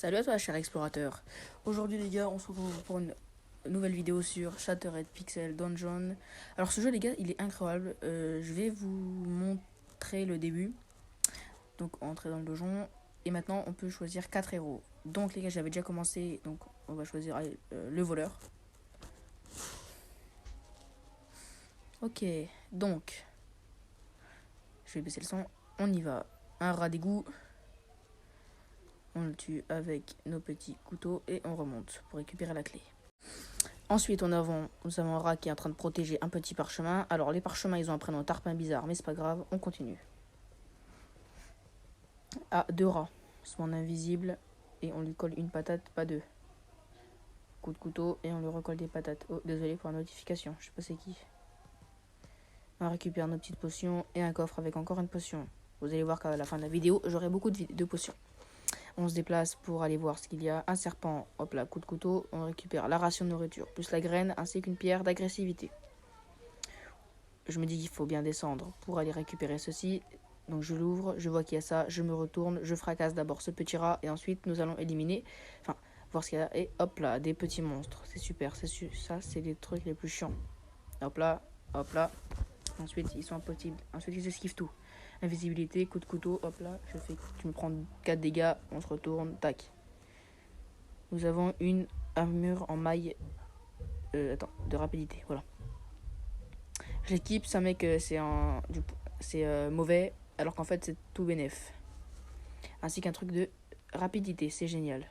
Salut à toi, cher explorateur. Aujourd'hui, les gars, on se retrouve pour une nouvelle vidéo sur Shattered Pixel Dungeon. Alors, ce jeu, les gars, il est incroyable. Je vais vous montrer le début. Donc, entrer dans le donjon. Et maintenant, on peut choisir 4 héros. Donc, les gars, j'avais déjà commencé. Donc, on va choisir le voleur. Ok, donc, je vais baisser le son. On y va. Un rat d'égout. On le tue avec nos petits couteaux et on remonte pour récupérer la clé. Ensuite, nous avons un rat qui est en train de protéger un petit parchemin. Alors, les parchemins, ils ont un prénom tarpin bizarre, mais c'est pas grave, on continue. Ah, 2 rats. Sont invisibles et on lui colle une patate, pas deux. Coup de couteau et on lui recolle des patates. Oh, désolé pour la notification, je sais pas c'est qui. On récupère nos petites potions et un coffre avec encore une potion. Vous allez voir qu'à la fin de la vidéo, j'aurai beaucoup de potions. On se déplace pour aller voir ce qu'il y a. Un serpent, hop là, coup de couteau. On récupère la ration de nourriture, plus la graine, ainsi qu'une pierre d'agressivité. Je me dis qu'il faut bien descendre pour aller récupérer ceci. Donc je l'ouvre, je vois qu'il y a ça, je me retourne, je fracasse d'abord ce petit rat et ensuite nous allons éliminer, enfin voir ce qu'il y a et hop là, des petits monstres. C'est super, ça c'est les trucs les plus chiants. Hop là, hop là. Ensuite ils sont impossibles, ensuite ils esquivent tout. Invisibilité, coup de couteau, hop là, tu me prends 4 dégâts, on se retourne, tac. Nous avons une armure en maille, de rapidité, voilà. Je l'équipe, ça met que c'est mauvais, alors qu'en fait c'est tout bénef. Ainsi qu'un truc de rapidité, c'est génial.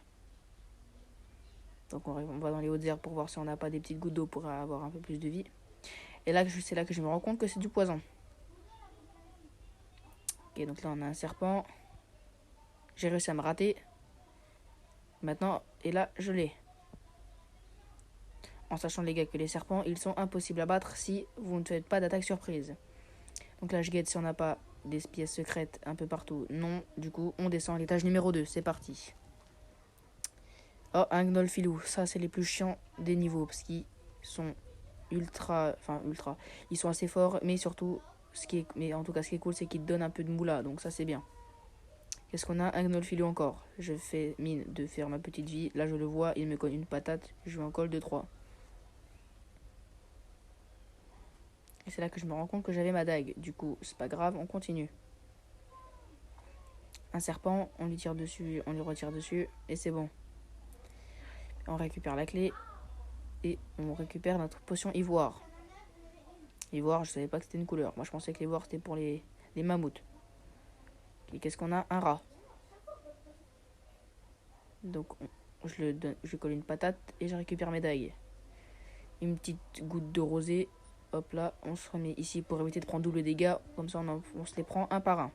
Donc on va dans les hautes herbes pour voir si on n'a pas des petites gouttes d'eau pour avoir un peu plus de vie. Et là, c'est là que je me rends compte que c'est du poison. Ok, donc là on a un serpent. J'ai réussi à me rater. Maintenant, et là je l'ai. En sachant les gars que les serpents, ils sont impossibles à battre si vous ne faites pas d'attaque surprise. Donc là je guette si on n'a pas des pièces secrètes un peu partout. Non, du coup on descend à l'étage numéro 2, c'est parti. Oh, un Gnolfilou, ça c'est les plus chiants des niveaux parce qu'ils sont ultra, ils sont assez forts, mais surtout, mais en tout cas ce qui est cool c'est qu'ils te donnent un peu de moula, donc ça c'est bien. Qu'est-ce qu'on a? Un Gnolfilou encore. Je fais mine de faire ma petite vie, là je le vois, il me colle une patate, je lui en colle 2-3. Et c'est là que je me rends compte que j'avais ma dague, du coup c'est pas grave, on continue. Un serpent, on lui tire dessus, on lui retire dessus, et c'est bon. On récupère la clé, et on récupère notre potion ivoire. Ivoire, je savais pas que c'était une couleur. Moi je pensais que l'ivoire c'était pour les mammouths. Et qu'est-ce qu'on a? Un rat. Donc je lui colle une patate et je récupère mes dagues. Une petite goutte de rosée. Hop là, on se remet ici pour éviter de prendre double dégâts. Comme ça on se les prend un par un.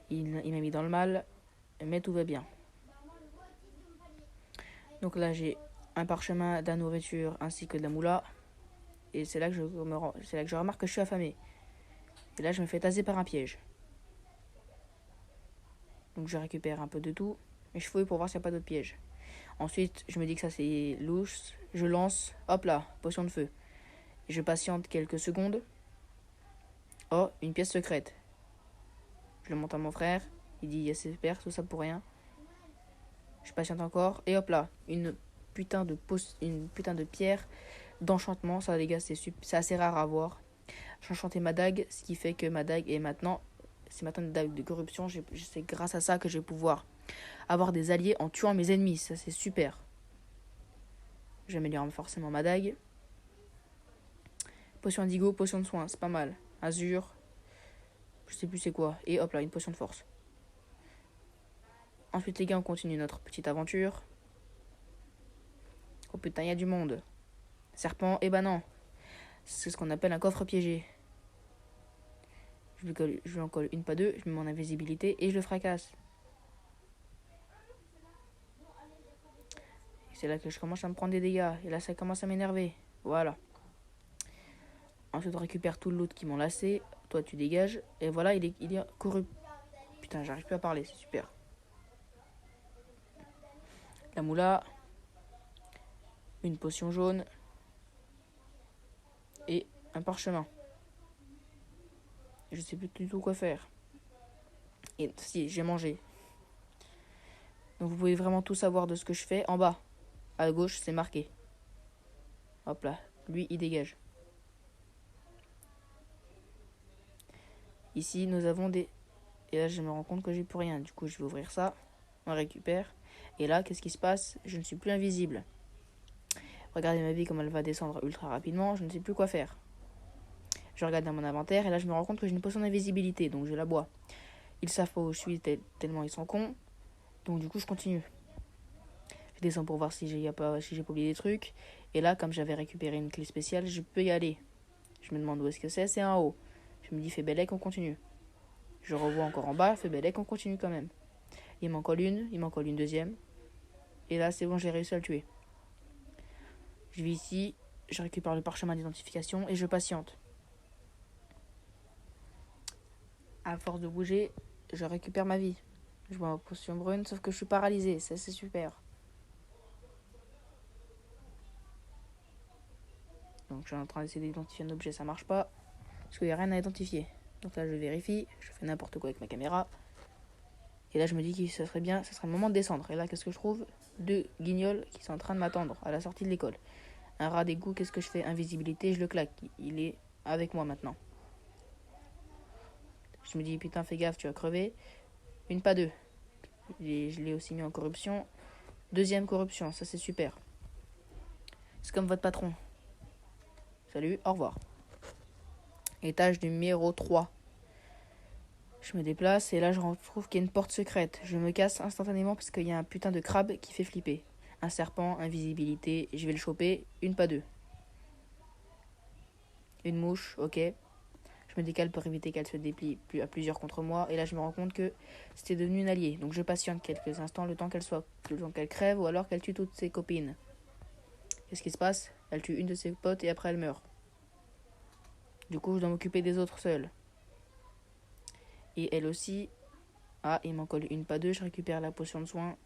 Il m'a mis dans le mal, mais tout va bien. Donc là j'ai un parchemin, de la nourriture ainsi que de la moula. Et c'est là que je remarque que je suis affamé. Et là je me fais taser par un piège. Donc je récupère un peu de tout. Et je fouille pour voir s'il n'y a pas d'autres pièges. Ensuite, je me dis que ça c'est louche. Je lance, hop là, potion de feu. Et je patiente quelques secondes. Oh, une pièce secrète. Je le montre à mon frère. Il dit, yes, super, tout ça pour rien. Je patiente encore. Et hop là, une putain de pierre d'enchantement. Ça, les gars, c'est assez rare à voir. J'ai enchanté ma dague, ce qui fait que ma dague est maintenant... C'est maintenant une dague de corruption. C'est grâce à ça que je vais pouvoir avoir des alliés en tuant mes ennemis. Ça, c'est super. J'améliore forcément ma dague. Potion indigo, potion de soin, c'est pas mal. Azur, je sais plus c'est quoi. Et hop là, une potion de force. Ensuite, les gars, on continue notre petite aventure. Oh putain, il y a du monde. Serpent, et bah non. C'est ce qu'on appelle un coffre piégé. Je lui en colle une, pas deux. Je mets mon invisibilité et je le fracasse. Et c'est là que je commence à me prendre des dégâts. Et là, ça commence à m'énerver. Voilà. Ensuite, on récupère tout le loot qui m'ont lassé. Toi, tu dégages. Et voilà, il est corrupte. Putain, j'arrive plus à parler, c'est super. La moula. Une potion jaune. Et un parchemin. Je sais plus du tout quoi faire. Et si, j'ai mangé. Donc vous pouvez vraiment tout savoir de ce que je fais. En bas, à gauche, c'est marqué. Hop là, lui, il dégage. Ici, nous avons des... Et là, je me rends compte que j'ai plus rien. Du coup, je vais ouvrir ça. On récupère. Et là, qu'est-ce qui se passe? Je ne suis plus invisible. Regardez ma vie, comme elle va descendre ultra rapidement. Je ne sais plus quoi faire. Je regarde dans mon inventaire. Et là, je me rends compte que j'ai une potion d'invisibilité. Donc, je la bois. Ils savent pas où je suis tellement ils sont cons. Donc, du coup, je continue. Je descends pour voir si j'ai pas oublié des trucs. Et là, comme j'avais récupéré une clé spéciale, je peux y aller. Je me demande où est-ce que c'est en haut. Je me dis, fais bellec, on continue. Je revois encore en bas, fais bellec, on continue quand même. Il m'en colle une deuxième. Et là, c'est bon, j'ai réussi à le tuer. Je vais ici, je récupère le parchemin d'identification et je patiente. À force de bouger, je récupère ma vie. Je vois ma potion brune, sauf que je suis paralysé. Ça, c'est super. Donc, je suis en train d'essayer d'identifier un objet, ça marche pas. Parce qu'il n'y a rien à identifier. Donc là, je vérifie. Je fais n'importe quoi avec ma caméra. Et là, je me dis que ça serait le moment de descendre. Et là, qu'est-ce que je trouve? 2 guignols qui sont en train de m'attendre à la sortie de l'école. Un rat d'égout, qu'est-ce que je fais? Invisibilité, je le claque. Il est avec moi maintenant. Je me dis, putain, fais gaffe, tu vas crever. Une, pas deux. Je l'ai aussi mis en corruption. Deuxième corruption, ça c'est super. C'est comme votre patron. Salut, au revoir. Étage numéro 3. Je me déplace et là je retrouve qu'il y a une porte secrète. Je me casse instantanément parce qu'il y a un putain de crabe qui fait flipper. Un serpent, invisibilité, je vais le choper. Une, pas deux. Une mouche, ok. Je me décale pour éviter qu'elle se déplie à plusieurs contre moi. Et là, je me rends compte que c'était devenu une alliée. Donc, je patiente quelques instants, le temps qu'elle crève ou alors qu'elle tue toutes ses copines. Qu'est-ce qui se passe? Elle tue une de ses potes et après elle meurt. Du coup, je dois m'occuper des autres seuls. Et elle aussi. Ah, il m'en colle une, pas deux. Je récupère la potion de soin.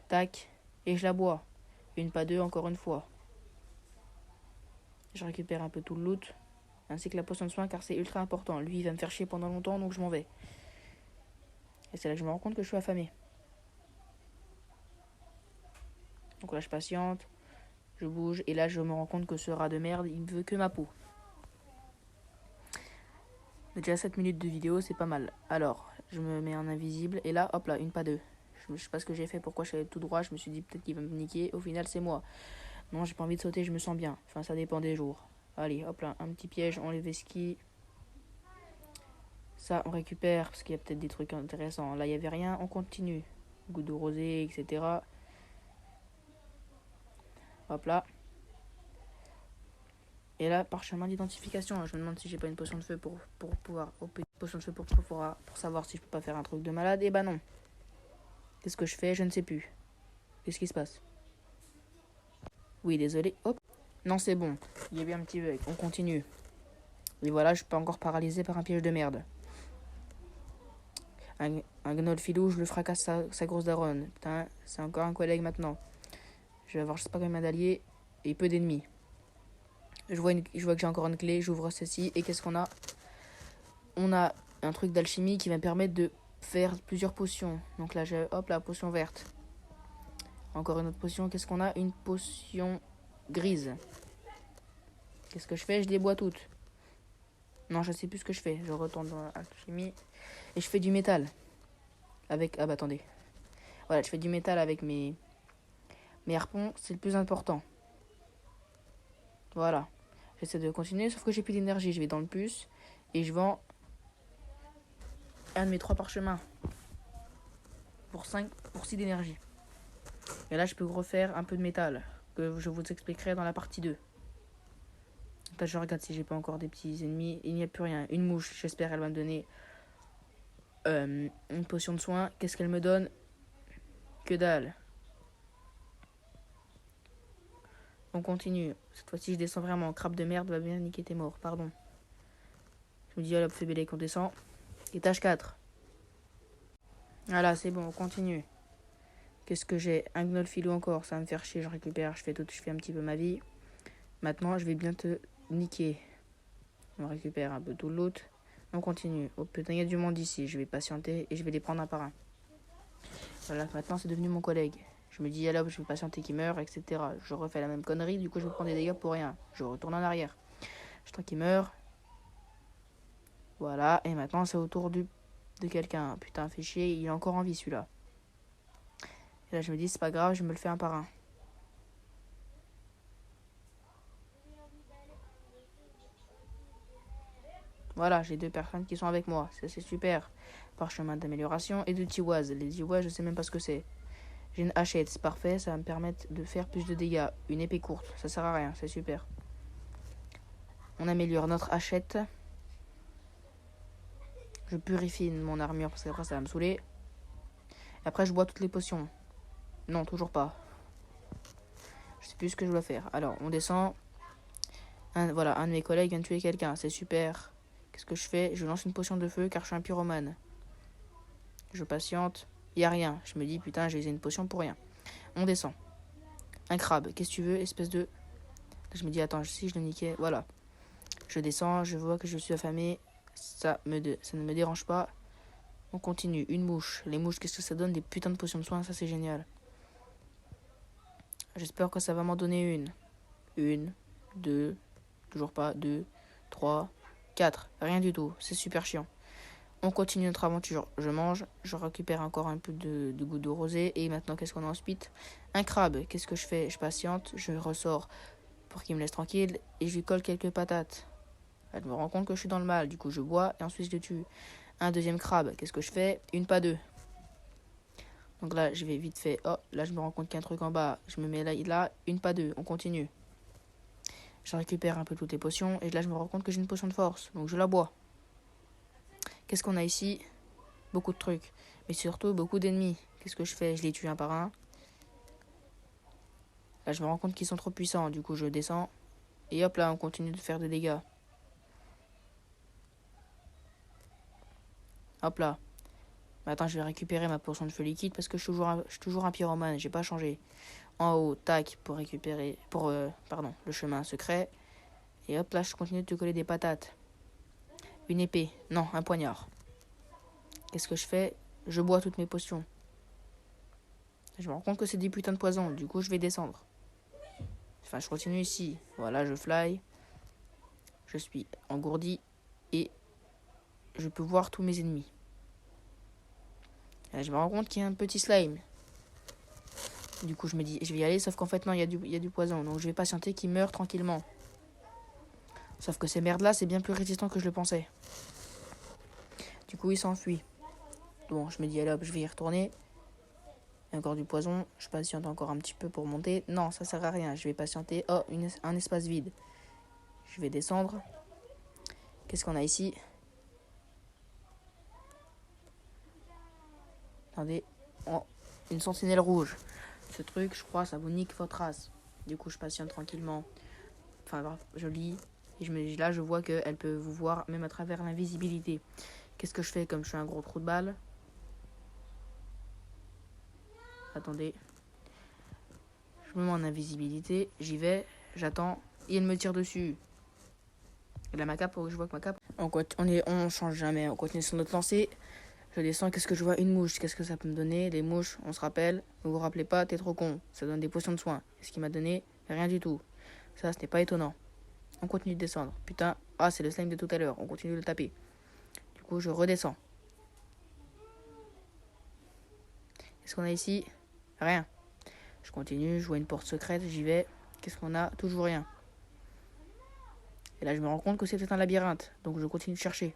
Tac. Et je la bois. Une, pas deux, encore une fois. Je récupère un peu tout le loot. Ainsi que la potion de soin car c'est ultra important. Lui, il va me faire chier pendant longtemps, donc je m'en vais. Et c'est là que je me rends compte que je suis affamé. Donc là, je patiente. Je bouge. Et là, je me rends compte que ce rat de merde, il ne veut que ma peau. Déjà 7 minutes de vidéo, c'est pas mal. Alors, je me mets en invisible. Et là, hop là, une, pas deux. Je sais pas ce que j'ai fait, pourquoi je suis allé tout droit. Je me suis dit peut-être qu'il va me niquer. Au final, c'est moi. Non, j'ai pas envie de sauter, je me sens bien. Enfin, ça dépend des jours. Allez, hop là, un petit piège, on les vesquilles. Ça, on récupère, parce qu'il y a peut-être des trucs intéressants. Là, il n'y avait rien, on continue. Goutte de rosée, etc. Hop là. Et là, parchemin d'identification. Je me demande si j'ai pas une potion de feu pour pouvoir... potion de feu pour savoir si je peux pas faire un truc de malade. Et bah non. Qu'est-ce que je fais? Je ne sais plus. Qu'est-ce qui se passe? Oui, désolé. Hop. Non, c'est bon. Il y a eu un petit bug. On continue. Et voilà, je suis pas encore paralysé par un piège de merde. Un gnoll filou, je le fracasse sa grosse daronne. Putain, c'est encore un collègue maintenant. Je vais avoir je sais pas combien d'alliés et peu d'ennemis. Je vois que j'ai encore une clé, j'ouvre ceci et qu'est-ce qu'on a? On a un truc d'alchimie qui va me permettre de faire plusieurs potions. Donc là, hop, la potion verte. Encore une autre potion, qu'est-ce qu'on a? Une potion grise. Qu'est-ce que je fais? Je les bois toutes. Non, je sais plus ce que je fais. Je retourne dans l'alchimie et je fais du métal. Avec... Ah bah attendez. Voilà, je fais du métal avec mes harpons, c'est le plus important. Voilà. J'essaie de continuer, sauf que j'ai plus d'énergie. Je vais dans le plus et je vends un de mes 3 parchemins pour 6 d'énergie. Et là, je peux refaire un peu de métal que je vous expliquerai dans la partie 2. Là, je regarde si j'ai pas encore des petits ennemis. Il n'y a plus rien. Une mouche, j'espère elle va me donner une potion de soin. Qu'est-ce qu'elle me donne? Que dalle. On continue. Cette fois-ci, je descends vraiment. Crabe de merde va bien niquer tes morts. Pardon. Je me dis, hop, fais bélé qu'on descend. Étage 4. Voilà, c'est bon, on continue. Qu'est-ce que j'ai? Un gnoll filou encore, ça va me faire chier, je récupère, je fais un petit peu ma vie. Maintenant, je vais bien te niquer. On récupère un peu tout le loot. On continue. Oh putain, il y a du monde ici, je vais patienter et je vais les prendre un par un. Voilà, maintenant c'est devenu mon collègue. Je me dis, alors je vais patienter qu'il meure, etc. Je refais la même connerie, du coup je vais prendre des dégâts pour rien. Je retourne en arrière. J'attends qu'il meure. Voilà, et maintenant c'est au tour de quelqu'un. Putain, fait chier, il est encore en vie celui-là. Et là je me dis, c'est pas grave, je me le fais un par un. Voilà, j'ai 2 personnes qui sont avec moi. Ça, c'est super. Parchemin d'amélioration et de tiwaz. Les tiwaz, je sais même pas ce que c'est. J'ai une hachette, c'est parfait. Ça va me permettre de faire plus de dégâts. Une épée courte, ça sert à rien, c'est super. On améliore notre hachette. Je purifie mon armure parce qu'après ça va me saouler. Et après, je bois toutes les potions. Non, toujours pas. Je sais plus ce que je dois faire. Alors, on descend. Voilà, un de mes collègues vient de tuer quelqu'un. C'est super. Qu'est-ce que je fais? Je lance une potion de feu car je suis un pyromane. Je patiente. Y a rien. Je me dis, putain, j'ai usé une potion pour rien. On descend. Un crabe. Qu'est-ce que tu veux, espèce de... Je me dis, attends, si je le niquais. Voilà. Je descends. Je vois que je suis affamé. Ça ne me dérange pas. On continue. Une mouche. Les mouches, qu'est-ce que ça donne? Des putains de potions de soins. Ça, c'est génial. J'espère que ça va m'en donner une. Une. Deux. Toujours pas. 2. 3. 4. Rien du tout. C'est super chiant. On continue notre aventure. Je mange. Je récupère encore un peu de gouttes de rosée. Et maintenant, qu'est-ce qu'on a ensuite? Un crabe. Qu'est-ce que je fais? Je patiente. Je ressors pour qu'il me laisse tranquille. Et je lui colle quelques patates. Elle me rend compte que je suis dans le mal. Du coup, je bois. Et ensuite, je le tue. Un deuxième crabe. Qu'est-ce que je fais? Une, pas deux. Donc là, je vais vite fait. Oh, là, je me rends compte qu'il y a un truc en bas. Je me mets là. Une, pas deux. On continue. Je récupère un peu toutes les potions. Et là, je me rends compte que j'ai une potion de force. Donc, je la bois. Qu'est-ce qu'on a ici? Beaucoup de trucs. Mais surtout, beaucoup d'ennemis. Qu'est-ce que je fais? Je les tue un par un. Là, je me rends compte qu'ils sont trop puissants. Du coup, je descends. Et hop là, on continue de faire des dégâts. Hop là. Attends, je vais récupérer ma potion de feu liquide parce que je suis toujours un pyromane. J'ai pas changé. En haut, tac, pour récupérer... le chemin secret. Et hop là, je continue de te coller des patates. Une épée. Non, un poignard. Qu'est-ce que je fais? Je bois toutes mes potions. Je me rends compte que c'est des putains de poison. Du coup, je vais descendre. Enfin, je continue ici. Voilà, je fly. Je suis engourdi. Et je peux voir tous mes ennemis. Là, je me rends compte qu'il y a un petit slime. Du coup, je me dis, je vais y aller. Sauf qu'en fait, non, il y a du poison. Donc, je vais patienter qu'il meure tranquillement. Sauf que ces merdes-là, c'est bien plus résistant que je le pensais. Du coup, il s'enfuit. Bon, je me dis, allez hop, je vais y retourner. Il y a encore du poison. Je patiente encore un petit peu pour monter. Non, ça sert à rien. Je vais patienter. Oh, un espace vide. Je vais descendre. Qu'est-ce qu'on a ici? Attendez. Oh, une sentinelle rouge. Ce truc, je crois, ça vous nique votre race. Du coup, je patiente tranquillement. Enfin, bref, je lis. Et là, je vois qu'elle peut vous voir même à travers l'invisibilité. Qu'est-ce que je fais comme je suis un gros trou de balle? Attendez. Je me mets en invisibilité. J'y vais. J'attends. Et elle me tire dessus. Et là, ma cape, je vois que ma cape... On change jamais. On continue sur notre lancée. Je descends. Qu'est-ce que je vois? Une mouche. Qu'est-ce que ça peut me donner? Les mouches, on se rappelle. Vous vous rappelez pas? T'es trop con. Ça donne des potions de soins. Qu'est-ce qu'il m'a donné? Rien du tout. Ça, ce n'est pas étonnant. On continue de descendre. Putain. Ah, c'est le slime de tout à l'heure. On continue de le taper. Du coup, je redescends. Qu'est-ce qu'on a ici? Rien. Je continue. Je vois une porte secrète. J'y vais. Qu'est-ce qu'on a? Toujours rien. Et là, je me rends compte que c'est peut-être un labyrinthe. Donc, je continue de chercher.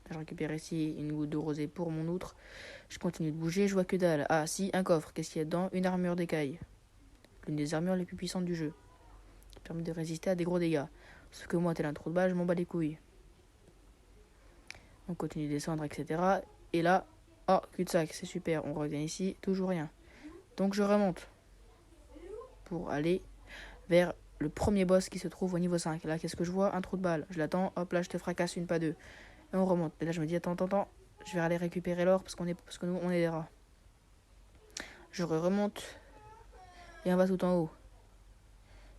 Je récupère ici une goutte de rosée pour mon outre. Je continue de bouger. Je vois que dalle. Ah, si, un coffre. Qu'est-ce qu'il y a dedans? Une armure d'écaille. L'une des armures les plus puissantes du jeu. Qui permet de résister à des gros dégâts. Sauf que moi, tel un trou de balle, je m'en bats les couilles. On continue de descendre, etc. Et là, oh, cul-de-sac, c'est super. On revient ici, toujours rien. Donc, je remonte. Pour aller vers le premier boss qui se trouve au niveau 5. Là, qu'est-ce que je vois? Un trou de balle. Je l'attends. Hop, là, je te fracasse une, pas deux. Et on remonte. Et là, je me dis, attends. Je vais aller récupérer l'or parce que nous, on est des rats. Je remonte. Et on va tout en haut.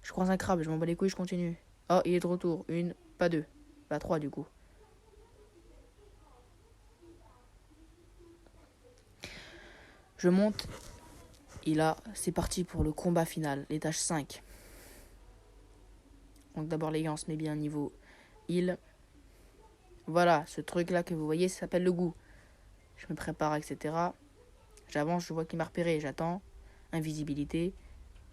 Je croise un crabe. Je m'en bats les couilles, je continue. Oh, il est de retour. Une, pas deux. Bah, 3 du coup. Je monte. Et là, c'est parti pour le combat final, l'étage 5. Donc d'abord les gars, on se met bien niveau heal. Voilà, ce truc là que vous voyez, ça s'appelle le goût. Je me prépare, etc. J'avance, je vois qu'il m'a repéré, j'attends. Invisibilité.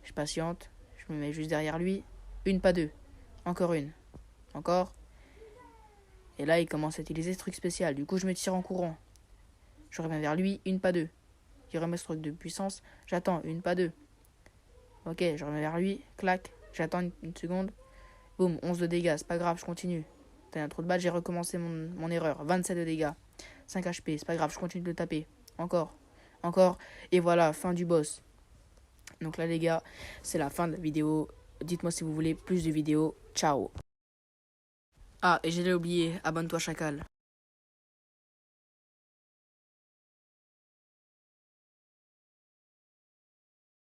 Je patiente. Je me mets juste derrière lui. Une, pas deux. Encore une. Encore. Et là, il commence à utiliser ce truc spécial. Du coup, je me tire en courant. Je reviens vers lui. Une, pas deux. Il remet ce truc de puissance. J'attends. Une, pas deux. Ok, je reviens vers lui. Clac. J'attends une seconde. Boum, 11 de dégâts. C'est pas grave, je continue. T'as un trou de balle, j'ai recommencé mon erreur. 27 de dégâts. 5 HP. C'est pas grave, je continue de le taper. Encore. Encore. Et voilà, fin du boss. Donc là, les gars, c'est la fin de la vidéo. Dites-moi si vous voulez plus de vidéos. Ciao. Ah, et j'allais oublier, abonne-toi, chacal.